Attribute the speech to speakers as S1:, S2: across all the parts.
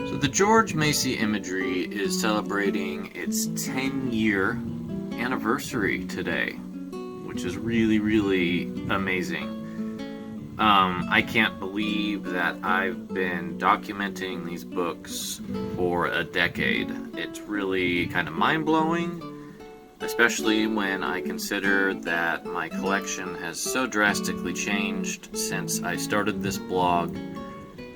S1: So the George Macy Imagery is celebrating its 10-year anniversary today, which is really, really amazing. I can't believe that I've been documenting these books for a decade. It's really kind of mind-blowing, especially when I consider that my collection has so drastically changed since I started this blog.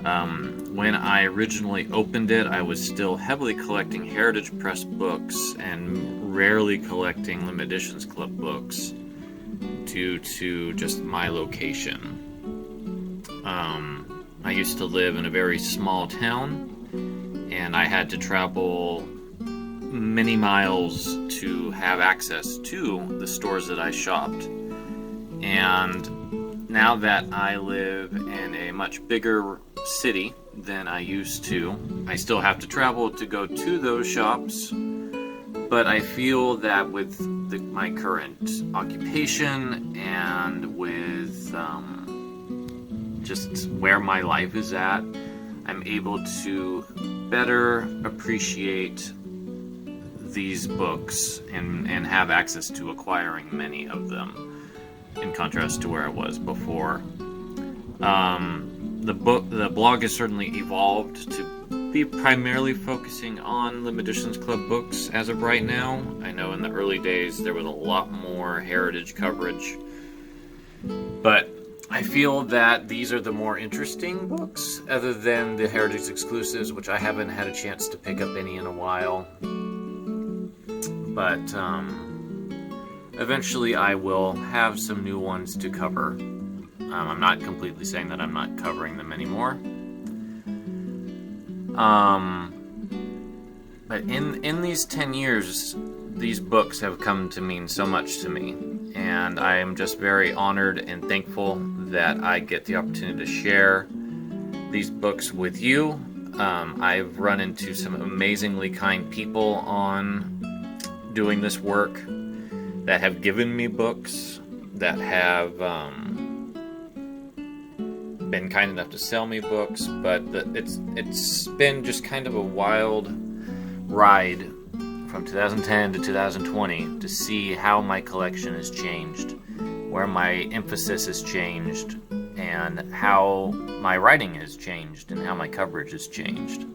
S1: When I originally opened it, I was still heavily collecting Heritage Press books and rarely collecting Limited Editions Club books due to just my location. I used to live in a very small town, and I had to travel many miles to have access to the stores that I shopped. And now that I live in a much bigger city than I used to, I still have to travel to go to those shops, but I feel that with my current occupation and with just where my life is at, I'm able to better appreciate these books and have access to acquiring many of them, in contrast to where I was before. The blog has certainly evolved to be primarily focusing on Limited Editions Club books as of right now. I know in the early days there was a lot more heritage coverage, but I feel that these are the more interesting books, other than the Heritage exclusives, which I haven't had a chance to pick up any in a while. But eventually I will have some new ones to cover. I'm not completely saying that I'm not covering them anymore. But in these 10 years, these books have come to mean so much to me. And I am just very honored and thankful that I get the opportunity to share these books with you. I've run into some amazingly kind people on doing this work that have given me books, that have been kind enough to sell me books, but it's been just kind of a wild ride from 2010 to 2020 to see how my collection has changed, where my emphasis has changed, and how my writing has changed, and how my coverage has changed.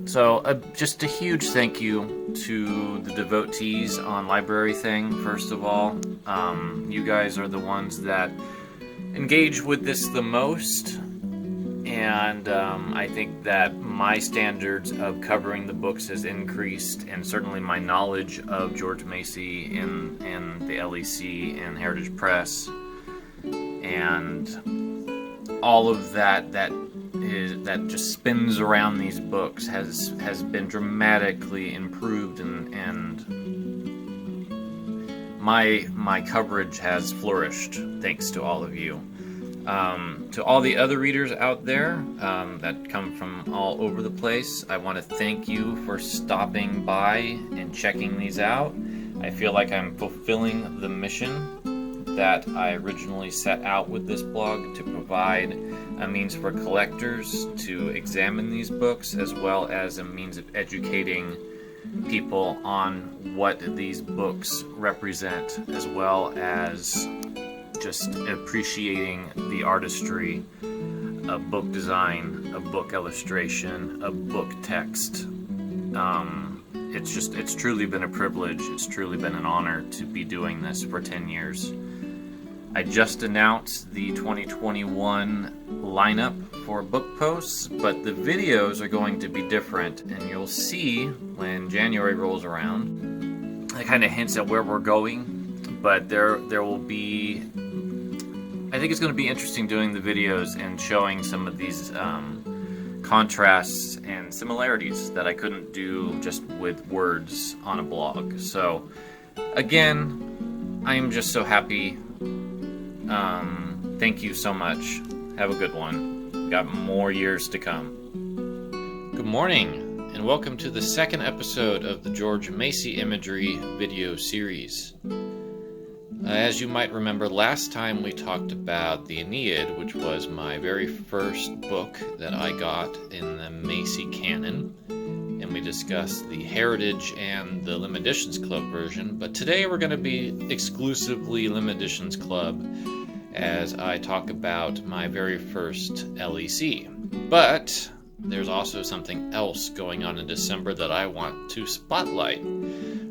S1: So just a huge thank you to the devotees on Library Thing, first of all. You guys are the ones that engage with this the most, and I think that my standards of covering the books has increased, and certainly my knowledge of George Macy and the LEC and Heritage Press, and all of that just spins around these books has been dramatically improved, and my coverage has flourished thanks to all of you. To all the other readers out there that come from all over the place, I want to thank you for stopping by and checking these out. I feel like I'm fulfilling the mission that I originally set out with this blog, to provide a means for collectors to examine these books, as well as a means of educating people on what these books represent, as well as just appreciating the artistry of book design, of book illustration, of book text. It's truly been a privilege. It's truly been an honor to be doing this for 10 years. I just announced the 2021 lineup for book posts, but the videos are going to be different, and you'll see when January rolls around. It kind of hints at where we're going, but there will be, I think it's going to be interesting doing the videos and showing some of these contrasts and similarities that I couldn't do just with words on a blog. So again, I am just so happy. Thank you so much. Have a good one. Got more years to come. Good morning, and welcome to the second episode of the George Macy Imagery video series. As you might remember, last time we talked about the Aeneid, which was my very first book that I got in the Macy canon, and we discussed the Heritage and the Lim Editions Club version, but today we're going to be exclusively Lim Editions Club as I talk about my very first LEC. But there's also something else going on in December that I want to spotlight.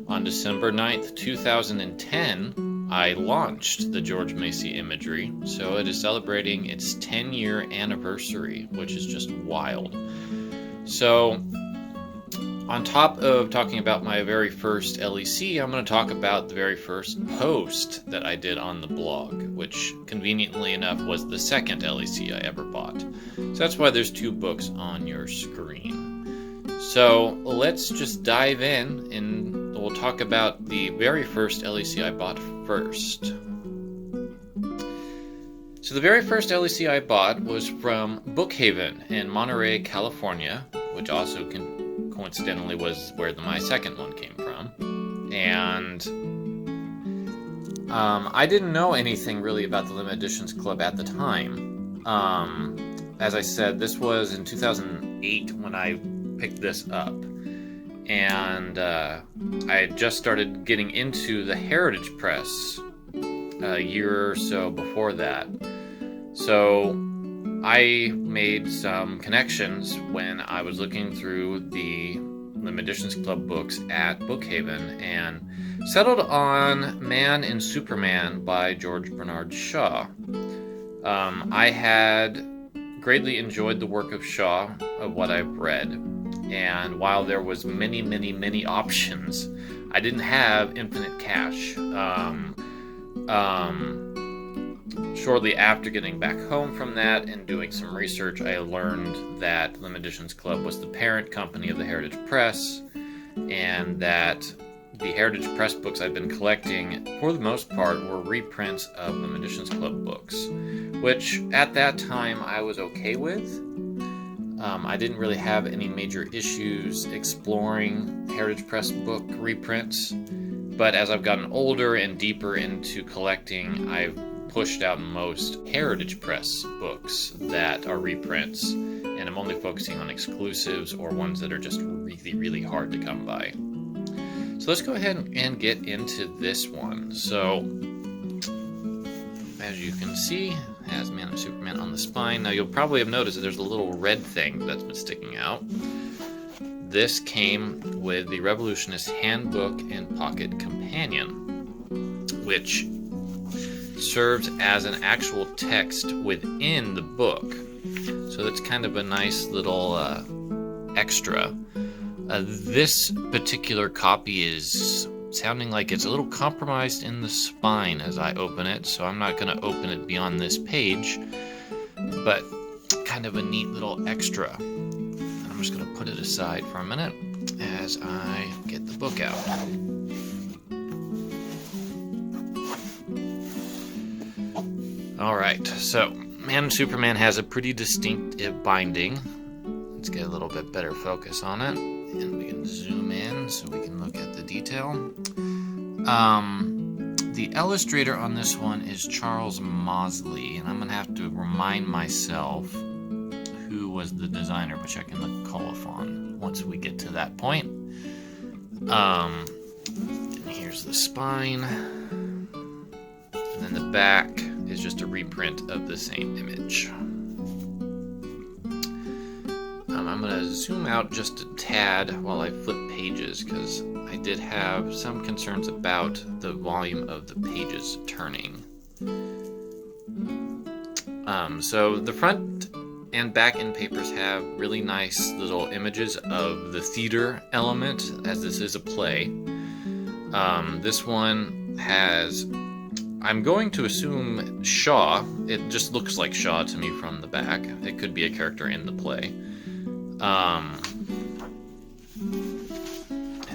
S1: On December 9th, 2010, I launched the George Macy Imagery, so it is celebrating its 10-year anniversary, which is just wild. So, on top of talking about my very first LEC, I'm going to talk about the very first post that I did on the blog, which conveniently enough was the second LEC I ever bought. So that's why there's two books on your screen. So let's just dive in and we'll talk about the very first LEC I bought first. So the very first LEC I bought was from Bookhaven in Monterey, California, which also coincidentally was where my second one came from. And I didn't know anything really about the Lim Editions Club at the time. As I said, this was in 2008 when I picked this up. And I had just started getting into the Heritage Press a year or so before that. So I made some connections when I was looking through the Lim Editions Club books at Bookhaven and settled on Man and Superman by George Bernard Shaw. I had greatly enjoyed the work of Shaw, of what I've read, and while there was many options, I didn't have infinite cash. Shortly after getting back home from that and doing some research, I learned that Lim Editions Club was the parent company of the Heritage Press, and that the Heritage Press books I've been collecting, for the most part, were reprints of Lim Editions Club books, which at that time I was okay with. I didn't really have any major issues exploring Heritage Press book reprints, but as I've gotten older and deeper into collecting, I've pushed out most Heritage Press books that are reprints, and I'm only focusing on exclusives or ones that are just really hard to come by. So let's go ahead and get into this one. So, as you can see, it has Man and Superman on the spine. Now you'll probably have noticed that there's a little red thing that's been sticking out. This came with the Revolutionist Handbook and Pocket Companion, which serves as an actual text within the book. So that's kind of a nice little extra. This particular copy is sounding like it's a little compromised in the spine as I open it, so I'm not going to open it beyond this page, but kind of a neat little extra. I'm just going to put it aside for a minute as I get the book out. Alright, so Man and Superman has a pretty distinctive binding. Let's get a little bit better focus on it, and we can zoom in so we can look at the detail. The illustrator on this one is Charles Mosley, and I'm going to have to remind myself who was the designer by checking the colophon once we get to that point. And here's the spine, and then the back is just a reprint of the same image. I'm going to zoom out just a tad while I flip pages, because I did have some concerns about the volume of the pages turning. So the front and back end papers have really nice little images of the theater element, as this is a play. This one has, I'm going to assume, Shaw. It just looks like Shaw to me from the back. It could be a character in the play. And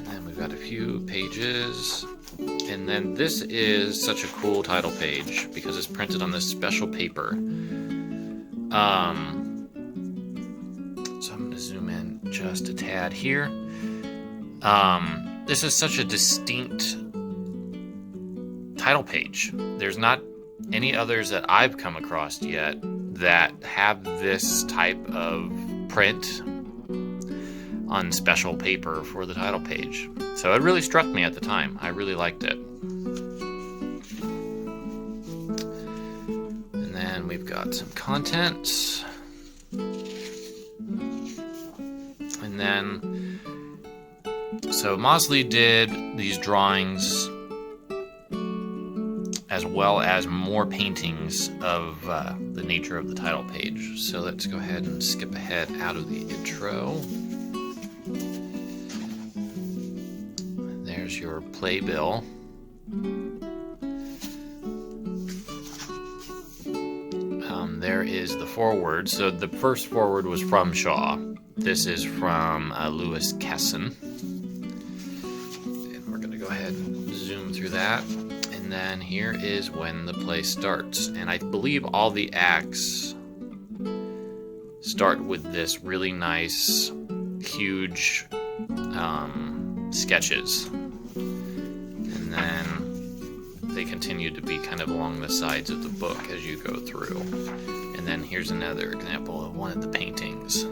S1: then we've got a few pages, and then this is such a cool title page because it's printed on this special paper. So I'm going to zoom in just a tad here. This is such a distinct title page. There's not any others that I've come across yet that have this type of print on special paper for the title page. So it really struck me at the time. I really liked it. And then we've got some content. And then, so Mosley did these drawings as well as more paintings of the nature of the title page. So let's go ahead and skip ahead out of the intro. There's your playbill. There is the foreword. So the first foreword was from Shaw. This is from Lewis Kesson. And we're going to go ahead and zoom through that. And then here is when the play starts. And I believe all the acts start with this really nice, huge sketches. And then they continue to be kind of along the sides of the book as you go through. And then here's another example of one of the paintings.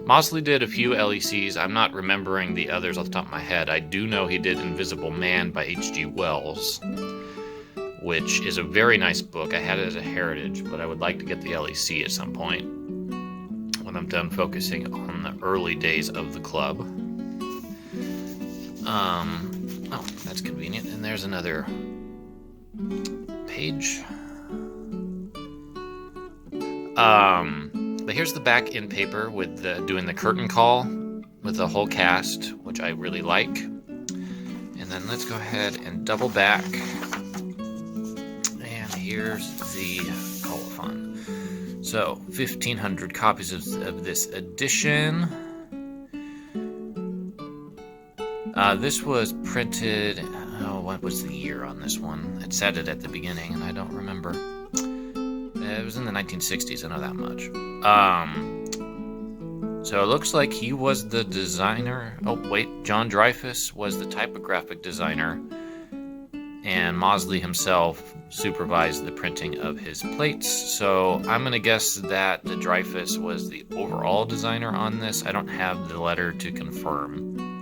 S1: Mosley did a few LECs. I'm not remembering the others off the top of my head. I do know he did Invisible Man by H.G. Wells, which is a very nice book. I had it as a heritage, but I would like to get the LEC at some point when I'm done focusing on the early days of the club. Oh, that's convenient. And there's another page. But here's the back in paper with doing the curtain call with the whole cast, which I really like. And then let's go ahead and double back. And here's the colophon. So 1,500 copies of this edition. This was printed, what was the year on this one? It said it at the beginning, and I don't remember. It was in the 1960s, I know that much. So it looks like he was the designer. Oh, wait, John Dreyfus was the typographic designer, and Mosley himself supervised the printing of his plates. So I'm going to guess that the Dreyfus was the overall designer on this. I don't have the letter to confirm.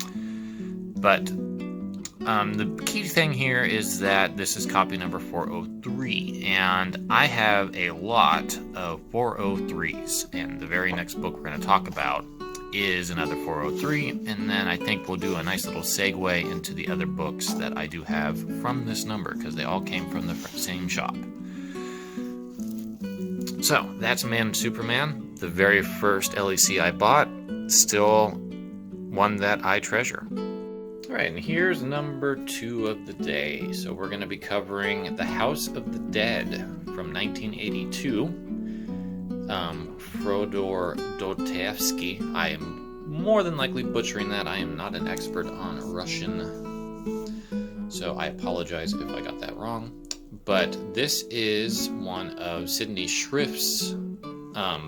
S1: But the key thing here is that this is copy number 403, and I have a lot of 403s, and the very next book we're going to talk about is another 403, and then I think we'll do a nice little segue into the other books that I do have from this number, because they all came from the same shop. So, that's Man and Superman, the very first LEC I bought, still one that I treasure. Alright, and here's number 2 of the day. So we're going to be covering The House of the Dead from 1982. Fyodor Dostoevsky. I am more than likely butchering that. I am not an expert on Russian, so I apologize if I got that wrong. But this is one of Sidney Shrift's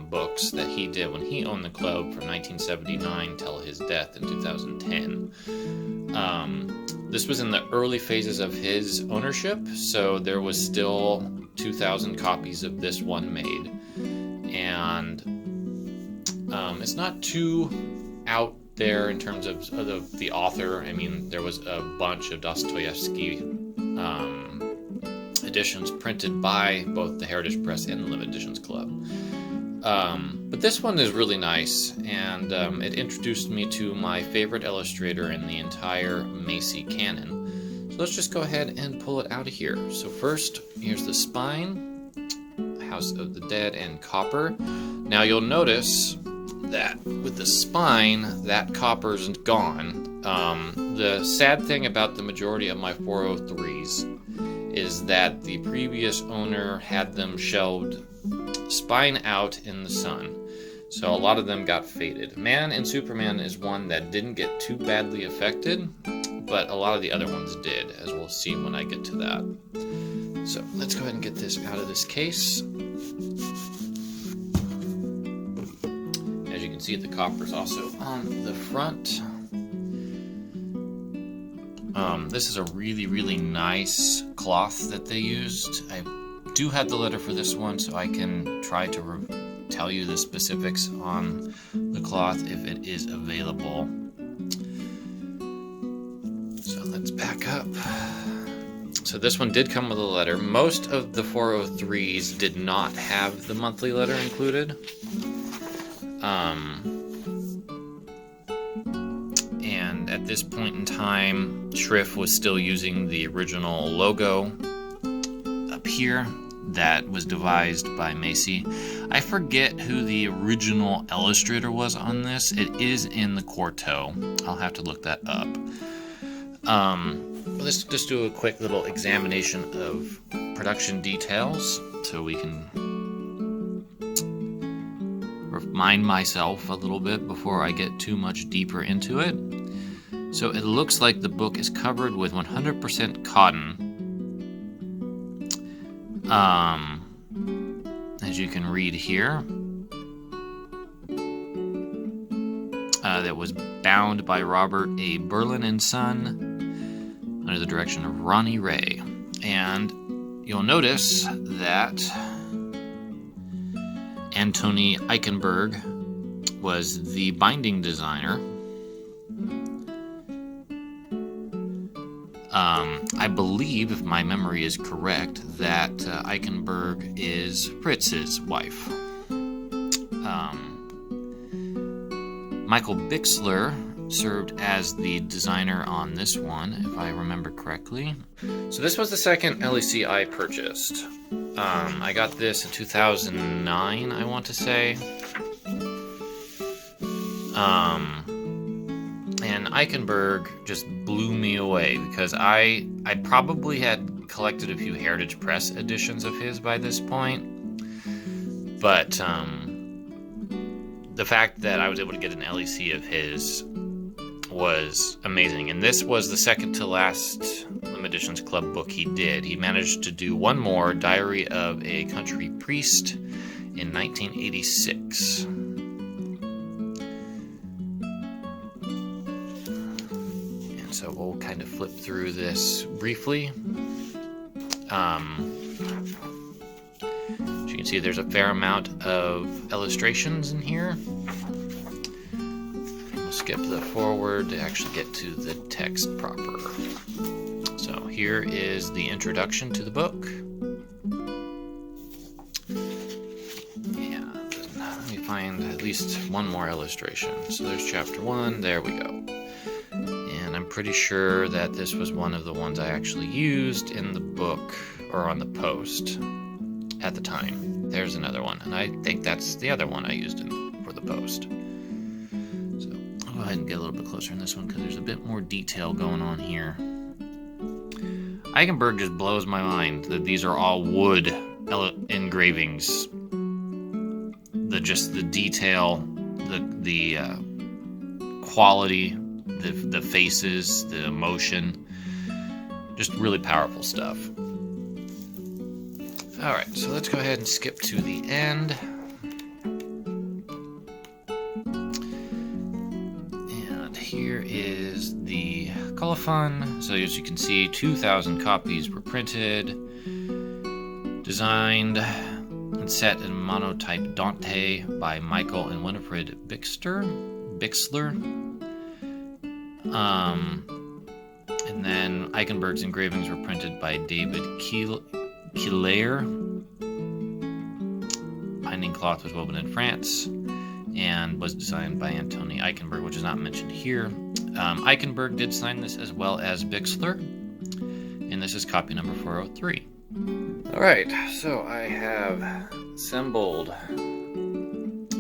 S1: books that he did when he owned the club from 1979 till his death in 2010. This was in the early phases of his ownership, so there was still 2,000 copies of this one made. And it's not too out there in terms of the author. I mean, there was a bunch of Dostoevsky editions printed by both the Heritage Press and the Limited Editions Club. But this one is really nice, and it introduced me to my favorite illustrator in the entire Macy canon. So let's just go ahead and pull it out of here. So first, here's the spine, House of the Dead, and copper. Now you'll notice that with the spine, that copper's gone. The sad thing about the majority of my 403s is that the previous owner had them shelved spine out in the sun. So a lot of them got faded. Man and Superman is one that didn't get too badly affected, but a lot of the other ones did, as we'll see when I get to that. So let's go ahead and get this out of this case. As you can see, the copper's also on the front. This is a really, really nice cloth that they used. I do have the letter for this one, so I can try to tell you the specifics on the cloth if it is available. So let's back up. So this one did come with a letter. Most of the 403s did not have the monthly letter included. And at this point in time, Schrift was still using the original logo up here that was devised by Macy. I forget who the original illustrator was on this. It is in the quarto. I'll have to look that up. Let's just do a quick little examination of production details so we can remind myself a little bit before I get too much deeper into it. So it looks like the book is covered with 100% cotton. As you can read here, that was bound by Robert A. Berlin and Son under the direction of Ronnie Ray. And you'll notice that Antony Eichenberg was the binding designer. I believe, if my memory is correct, that Eichenberg is Fritz's wife. Michael Bixler served as the designer on this one, if I remember correctly. So this was the second LEC I purchased. I got this in 2009, I want to say. And Eichenberg just blew me away because I probably had collected a few Heritage Press editions of his by this point. But the fact that I was able to get an LEC of his was amazing. And this was the second to last Limited Editions Club book he did. He managed to do one more, Diary of a Country Priest, in 1986. And so we'll kind of flip through this briefly. As you can see, there's a fair amount of illustrations in here. We'll skip the forward to actually get to the text proper. So here is the introduction to the book. And let me find at least one more illustration. So there's chapter 1, there we go. And I'm pretty sure that this was one of the ones I actually used in the book or on the post at the time. There's another one, and I think that's the other one I used for the post. So I'll go ahead and get a little bit closer in this one because there's a bit more detail going on here. Eichenberg just blows my mind that these are all wood engravings. The detail, the quality, the faces, the emotion, just really powerful stuff. Alright, so let's go ahead and skip to the end. And here is the colophon. So as you can see, 2,000 copies were printed, designed and set in monotype Dante by Michael and Winifred Bixler. And then Eichenberg's engravings were printed by David Kielaer. Binding cloth was woven in France and was designed by Antony Eichenberg, which is not mentioned here. Eichenberg did sign this as well as Bixler, and this is copy number 403. Alright, so I have assembled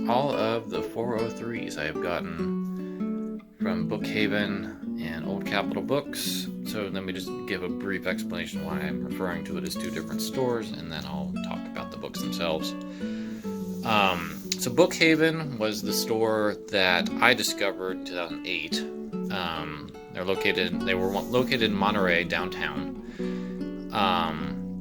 S1: all of the 403s I have gotten from Bookhaven and Old Capitol Books. So let me just give a brief explanation why I'm referring to it as two different stores, and then I'll talk about the books themselves. So Bookhaven was the store that I discovered in 2008. They were located in Monterey, downtown.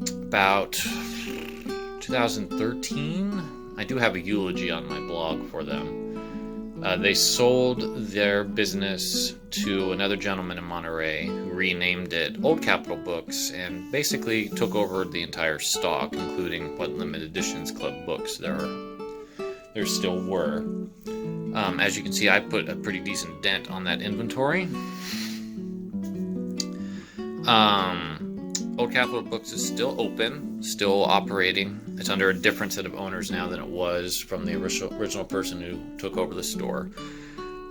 S1: About 2013, I do have a eulogy on my blog for them. They sold their business to another gentleman in Monterey who renamed it Old Capitol Books and basically took over the entire stock, including what limited editions club books there still were. As you can see, I put a pretty decent dent on that inventory. Old Capitol Books is still open, still operating. It's under a different set of owners now than it was from the original person who took over the store.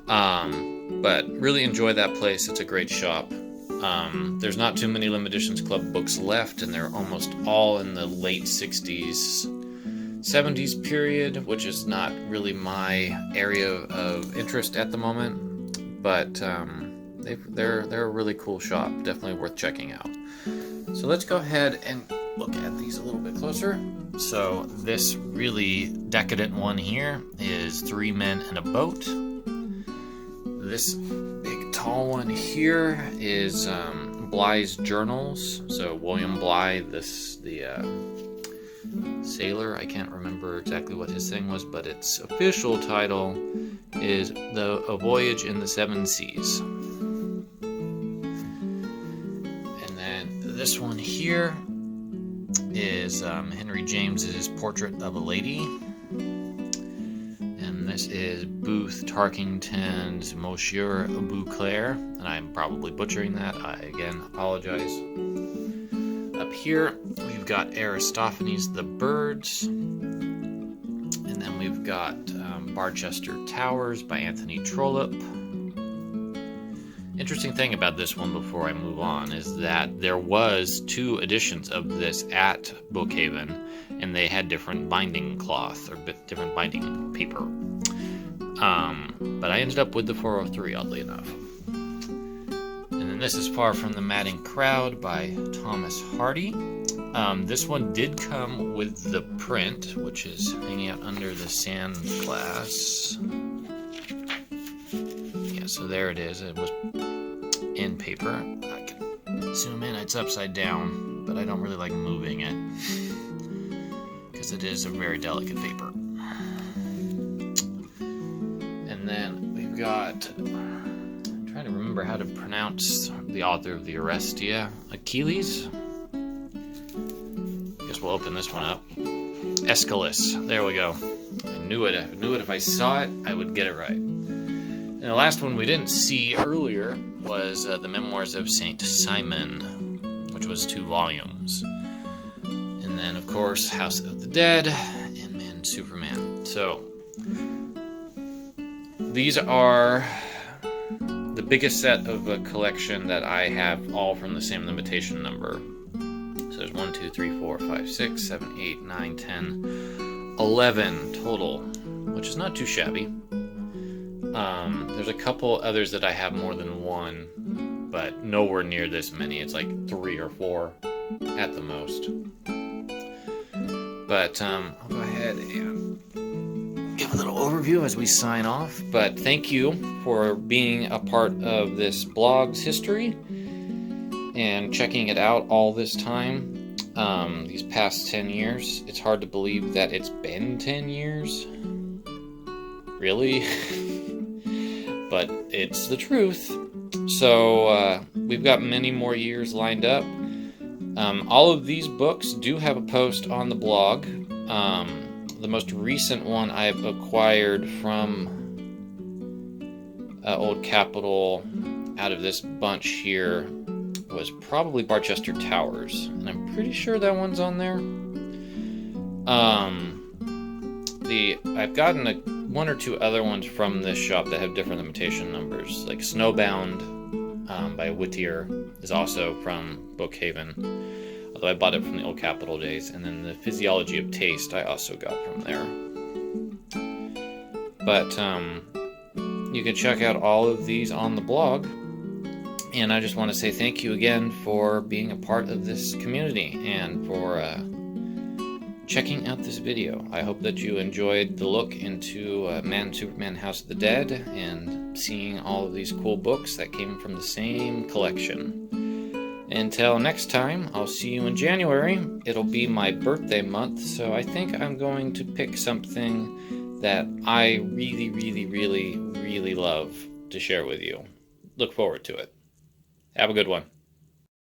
S1: But really enjoy that place. It's a great shop. There's not too many limited editions club books left, and they're almost all in the late 60s, 70s period, which is not really my area of interest at the moment. But they're a really cool shop. Definitely worth checking out. So let's go ahead and look at these a little bit closer. So this really decadent one here is Three Men and a Boat. This big tall one here is Bligh's Journals. So William Bligh, the sailor, I can't remember exactly what his thing was, but its official title is A Voyage in the Seven Seas. This one here is Henry James's Portrait of a Lady, and this is Booth Tarkington's Monsieur Beauclerc, and I'm probably butchering that. I again apologize. Up here we've got Aristophanes' The Birds, and then we've got Barchester Towers by Anthony Trollope. Interesting thing about this one before I move on is that there was 2 editions of this at Bookhaven, and they had different binding cloth or different binding paper. But I ended up with the 403, oddly enough. And then this is Far from the Madding Crowd by Thomas Hardy. This one did come with the print, which is hanging out under the sand glass. Yeah, so there it is. It was in paper. I can zoom in. It's upside down, but I don't really like moving it because it is a very delicate paper. And then we've got, I'm trying to remember how to pronounce the author of the Orestia, Achilles. I guess we'll open this one up. Aeschylus. There we go. I knew it. I knew it. If I saw it, I would get it right. And the last one we didn't see earlier was the Memoirs of Saint Simon, which was 2 volumes. And then, of course, House of the Dead and Man Superman. So, these are the biggest set of a collection that I have, all from the same limitation number. So there's 1, 2, 3, 4, 5, 6, 7, 8, 9, 10, 11 total, which is not too shabby. There's a couple others that I have more than one, but nowhere near this many. It's like 3 or 4 at the most. But I'll go ahead and give a little overview as we sign off. But thank you for being a part of this blog's history and checking it out all this time. These past 10 years. It's hard to believe that it's been 10 years. Really? But it's the truth. So we've got many more years lined up. All of these books do have a post on the blog. The most recent one I've acquired from Old Capitol out of this bunch here was probably Barchester Towers, and I'm pretty sure that one's on there. I've gotten 1 or 2 other ones from this shop that have different limitation numbers, like Snowbound by Whittier is also from Bookhaven, although I bought it from the Old Capitol days, and then the Physiology of Taste I also got from there. But you can check out all of these on the blog, and I just want to say thank you again for being a part of this community and for checking out this video. I hope that you enjoyed the look into Man, Superman, House of the Dead, and seeing all of these cool books that came from the same collection. Until next time, I'll see you in January. It'll be my birthday month, so I think I'm going to pick something that I really, really, really, really love to share with you. Look forward to it. Have a good one.